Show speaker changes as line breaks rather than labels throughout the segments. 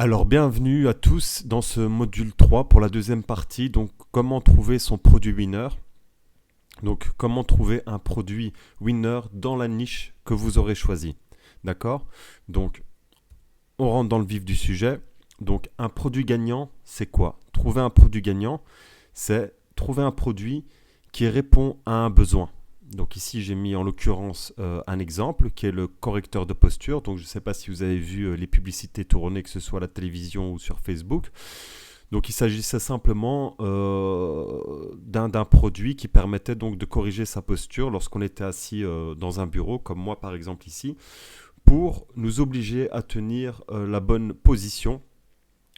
Alors bienvenue à tous dans ce module 3 pour la deuxième partie. Donc comment trouver son produit winner. Donc comment trouver un produit winner dans la niche que vous aurez choisi. D'accord. Donc on rentre dans le vif du sujet. Donc un produit gagnant, c'est quoi? Trouver un produit gagnant, c'est trouver un produit qui répond à un besoin. Donc ici j'ai mis en l'occurrence un exemple qui est le correcteur de posture. Donc je ne sais pas si vous avez vu les publicités tournées, que ce soit à la télévision ou sur Facebook. Donc il s'agissait simplement d'un produit qui permettait donc de corriger sa posture lorsqu'on était assis dans un bureau, comme moi par exemple ici, pour nous obliger à tenir la bonne position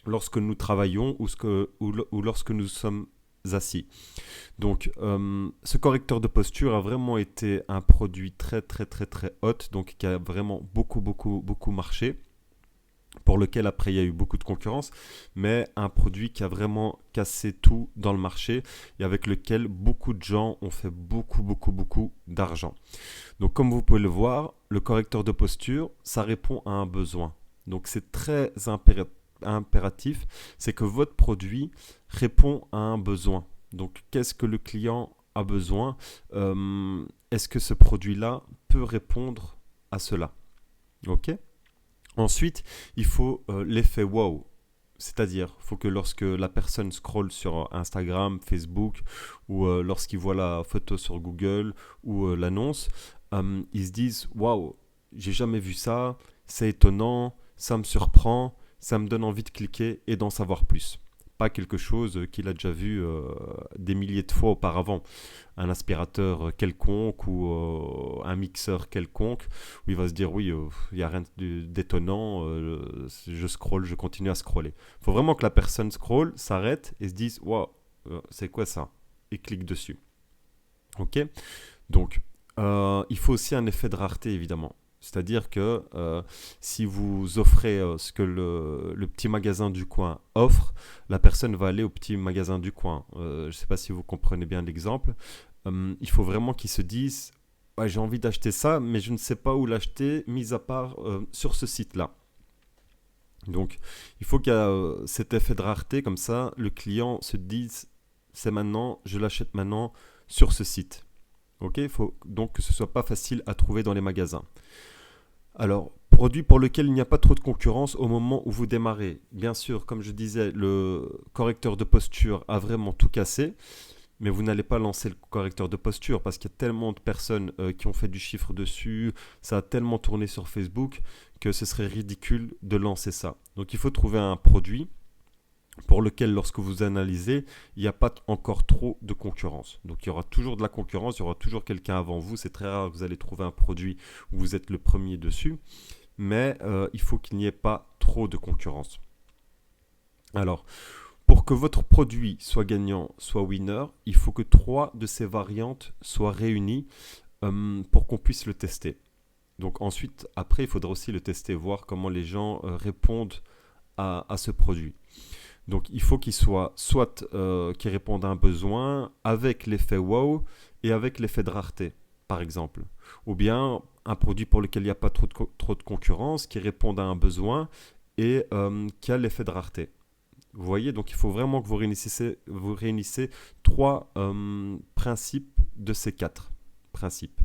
lorsque nous travaillons ou lorsque nous sommes assis. Donc, ce correcteur de posture a vraiment été un produit très, très, très, très hot, donc qui a vraiment beaucoup, beaucoup, beaucoup marché, pour lequel après il y a eu beaucoup de concurrence, mais un produit qui a vraiment cassé tout dans le marché et avec lequel beaucoup de gens ont fait beaucoup, beaucoup, beaucoup d'argent. Donc, comme vous pouvez le voir, le correcteur de posture, ça répond à un besoin. Donc, c'est très impératif, c'est que votre produit répond à un besoin. Donc, qu'est-ce que le client a besoin? Est-ce que ce produit-là peut répondre à cela? Ok. Ensuite, il faut l'effet wow. C'est-à-dire, il faut que lorsque la personne scrolle sur Instagram, Facebook, ou lorsqu'il voit la photo sur Google ou l'annonce, ils se disent waouh, j'ai jamais vu ça, c'est étonnant, ça me surprend, ça me donne envie de cliquer et d'en savoir plus. Pas quelque chose qu'il a déjà vu des milliers de fois auparavant. Un aspirateur quelconque ou un mixeur quelconque, où il va se dire oui, il n'y a rien d'étonnant, je scrolle, je continue à scroller. Il faut vraiment que la personne scrolle, s'arrête et se dise waouh, c'est quoi ça? Et clique dessus. Ok. Donc, il faut aussi un effet de rareté, évidemment. C'est-à-dire que si vous offrez ce que le petit magasin du coin offre, la personne va aller au petit magasin du coin. Je ne sais pas si vous comprenez bien l'exemple. Il faut vraiment qu'ils se disent ouais, j'ai envie d'acheter ça, mais je ne sais pas où l'acheter, mis à part sur ce site-là. Donc, il faut qu'il y ait cet effet de rareté, comme ça, le client se dise c'est maintenant, je l'achète maintenant sur ce site. Ok, il faut donc que ce soit pas facile à trouver dans les magasins. Alors, produit pour lequel il n'y a pas trop de concurrence au moment où vous démarrez. Bien sûr, comme je disais, le correcteur de posture a vraiment tout cassé, mais vous n'allez pas lancer le correcteur de posture parce qu'il y a tellement de personnes qui ont fait du chiffre dessus, ça a tellement tourné sur Facebook que ce serait ridicule de lancer ça. Donc il faut trouver un produit pour lequel, lorsque vous analysez, il n'y a pas encore trop de concurrence. Donc il y aura toujours de la concurrence, il y aura toujours quelqu'un avant vous. C'est très rare que vous allez trouver un produit où vous êtes le premier dessus, mais il faut qu'il n'y ait pas trop de concurrence. Alors, pour que votre produit soit gagnant, soit winner, il faut que trois de ces variantes soient réunies pour qu'on puisse le tester. Donc ensuite, après, il faudra aussi le tester, voir comment les gens répondent à ce produit. Donc il faut qu'il soit soit qui réponde à un besoin avec l'effet wow et avec l'effet de rareté, par exemple. Ou bien un produit pour lequel il n'y a pas trop de concurrence, qui réponde à un besoin et qui a l'effet de rareté. Vous voyez, donc il faut vraiment que vous réunissez trois principes de ces quatre principes.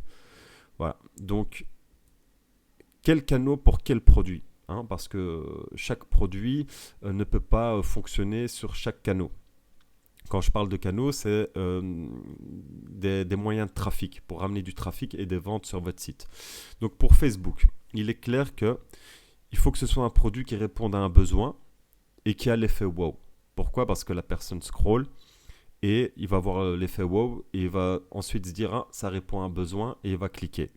Voilà. Donc, quel canot pour quel produit, hein, parce que chaque produit ne peut pas fonctionner sur chaque canot. Quand je parle de canaux, c'est des moyens de trafic pour ramener du trafic et des ventes sur votre site. Donc pour Facebook, il est clair que il faut que ce soit un produit qui réponde à un besoin et qui a l'effet wow. Pourquoi? Parce que la personne scrolle et il va voir l'effet wow et il va ensuite se dire ah, ça répond à un besoin et il va cliquer.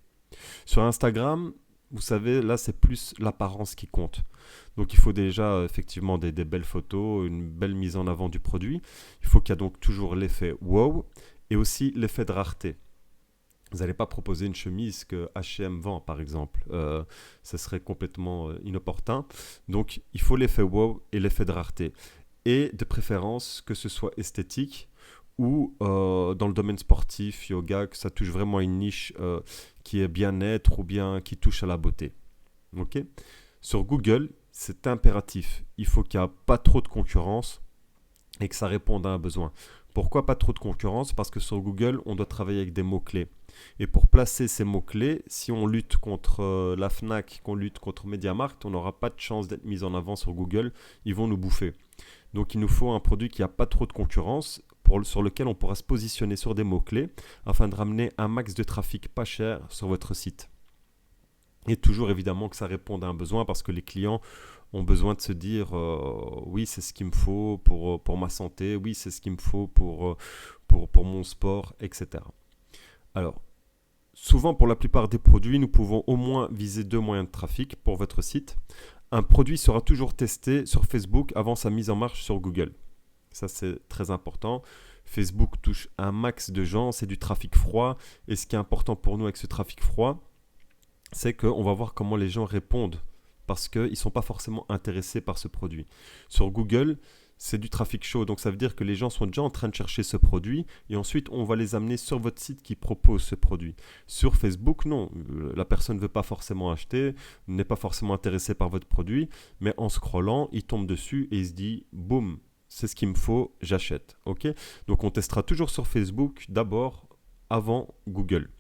Sur Instagram, vous savez, là c'est plus l'apparence qui compte. Donc il faut déjà effectivement des belles photos, une belle mise en avant du produit. Il faut qu'il y ait donc toujours l'effet wow et aussi l'effet de rareté. Vous n'allez pas proposer une chemise que H&M vend, par exemple. Ça serait complètement inopportun. Donc, il faut l'effet wow et l'effet de rareté. Et de préférence que ce soit esthétique ou dans le domaine sportif, yoga, que ça touche vraiment une niche qui est bien-être ou bien qui touche à la beauté. Ok. Sur Google, c'est impératif. Il faut qu'il n'y ait pas trop de concurrence et que ça réponde à un besoin. Pourquoi pas trop de concurrence? Parce que sur Google, on doit travailler avec des mots-clés. Et pour placer ces mots-clés, si on lutte contre la Fnac, qu'on lutte contre MediaMarkt, on n'aura pas de chance d'être mis en avant sur Google. Ils vont nous bouffer. Donc il nous faut un produit qui n'a pas trop de concurrence, sur lequel on pourra se positionner sur des mots-clés afin de ramener un max de trafic pas cher sur votre site. Et toujours évidemment que ça réponde à un besoin, parce que les clients ont besoin de se dire oui, c'est ce qu'il me faut pour ma santé, oui, c'est ce qu'il me faut pour mon sport, etc. Alors, souvent pour la plupart des produits, nous pouvons au moins viser 2 moyens de trafic pour votre site. Un produit sera toujours testé sur Facebook avant sa mise en marche sur Google. Ça, c'est très important. Facebook touche un max de gens, c'est du trafic froid. Et ce qui est important pour nous avec ce trafic froid, c'est qu'on va voir comment les gens répondent, parce qu'ils ne sont pas forcément intéressés par ce produit. Sur Google, c'est du trafic chaud, donc ça veut dire que les gens sont déjà en train de chercher ce produit et ensuite on va les amener sur votre site qui propose ce produit. Sur Facebook, non, la personne ne veut pas forcément acheter, n'est pas forcément intéressée par votre produit, mais en scrollant, il tombe dessus et il se dit boum, c'est ce qu'il me faut, j'achète. Okay, donc on testera toujours sur Facebook d'abord avant Google.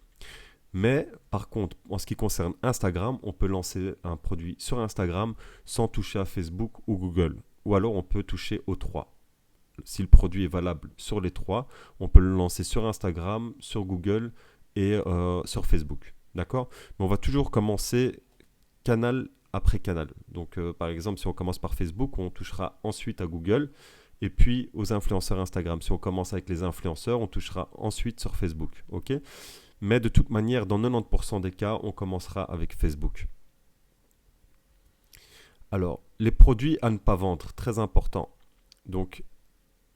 Mais par contre, en ce qui concerne Instagram, on peut lancer un produit sur Instagram sans toucher à Facebook ou Google. Ou alors on peut toucher aux 3. Si le produit est valable sur les 3, on peut le lancer sur Instagram, sur Google et sur Facebook. D'accord? Mais on va toujours commencer canal après canal. Donc par exemple, si on commence par Facebook, on touchera ensuite à Google et puis aux influenceurs Instagram. Si on commence avec les influenceurs, on touchera ensuite sur Facebook. Ok? Mais de toute manière, dans 90% des cas, on commencera avec Facebook. Alors, les produits à ne pas vendre, très important. Donc,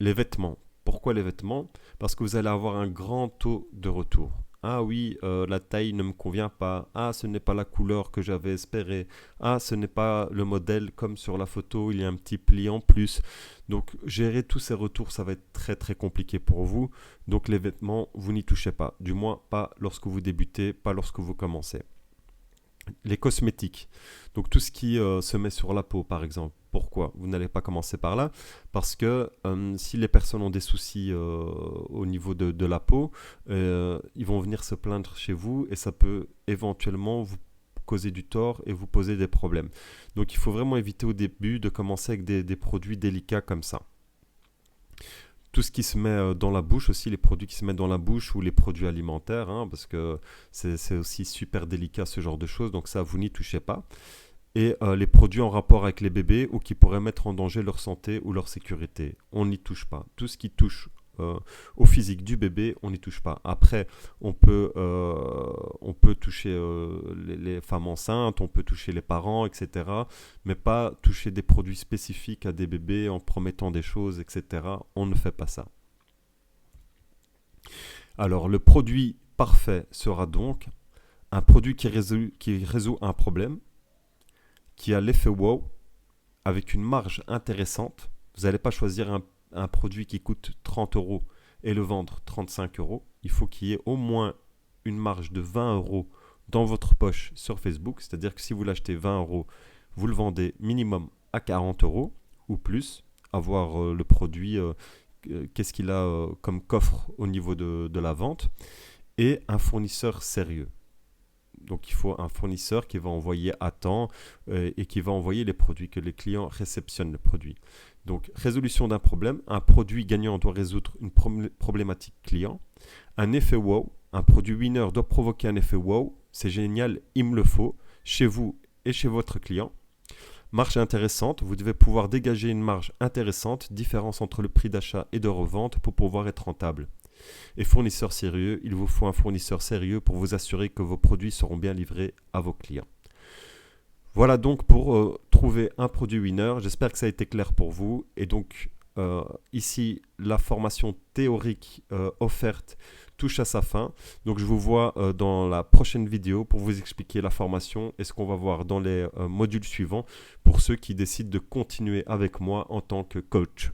les vêtements. Pourquoi les vêtements? Parce que vous allez avoir un grand taux de retour. Ah oui, la taille ne me convient pas. Ah, ce n'est pas la couleur que j'avais espéré. Ah, ce n'est pas le modèle comme sur la photo, il y a un petit pli en plus. Donc, gérer tous ces retours, ça va être très très compliqué pour vous. Donc, les vêtements, vous n'y touchez pas. Du moins, pas lorsque vous débutez, pas lorsque vous commencez. Les cosmétiques, donc tout ce qui se met sur la peau par exemple. Pourquoi vous n'allez pas commencer par là? Parce que si les personnes ont des soucis au niveau de la peau, ils vont venir se plaindre chez vous et ça peut éventuellement vous causer du tort et vous poser des problèmes. Donc il faut vraiment éviter au début de commencer avec des produits délicats comme ça. Tout ce qui se met dans la bouche aussi, les produits qui se mettent dans la bouche ou les produits alimentaires, hein, parce que c'est aussi super délicat ce genre de choses, donc ça vous n'y touchez pas. Et les produits en rapport avec les bébés ou qui pourraient mettre en danger leur santé ou leur sécurité, on n'y touche pas. Tout ce qui touche au physique du bébé, on n'y touche pas. Après, on peut toucher les femmes enceintes, on peut toucher les parents, etc. Mais pas toucher des produits spécifiques à des bébés en promettant des choses, etc. On ne fait pas ça. Alors, le produit parfait sera donc un produit qui résout un problème, qui a l'effet wow, avec une marge intéressante. Vous n'allez pas choisir un produit qui coûte 30 € et le vendre 35 €. Il faut qu'il y ait au moins une marge de 20 € dans votre poche sur Facebook. C'est-à-dire que si vous l'achetez 20 €, vous le vendez minimum à 40 € ou plus. Avoir le produit, qu'est-ce qu'il a comme coffre au niveau de la vente. Et un fournisseur sérieux. Donc il faut un fournisseur qui va envoyer à temps et qui va envoyer les produits, que les clients réceptionnent le produit. Donc résolution d'un problème, un produit gagnant doit résoudre une problématique client. Un effet wow, un produit winner doit provoquer un effet wow, c'est génial, il me le faut, chez vous et chez votre client. Marge intéressante, vous devez pouvoir dégager une marge intéressante, différence entre le prix d'achat et de revente pour pouvoir être rentable. Et fournisseur sérieux, il vous faut un fournisseur sérieux pour vous assurer que vos produits seront bien livrés à vos clients. Voilà donc pour trouver un produit winner. J'espère que ça a été clair pour vous. Et donc ici, la formation théorique offerte touche à sa fin. Donc je vous vois dans la prochaine vidéo pour vous expliquer la formation et ce qu'on va voir dans les modules suivants pour ceux qui décident de continuer avec moi en tant que coach.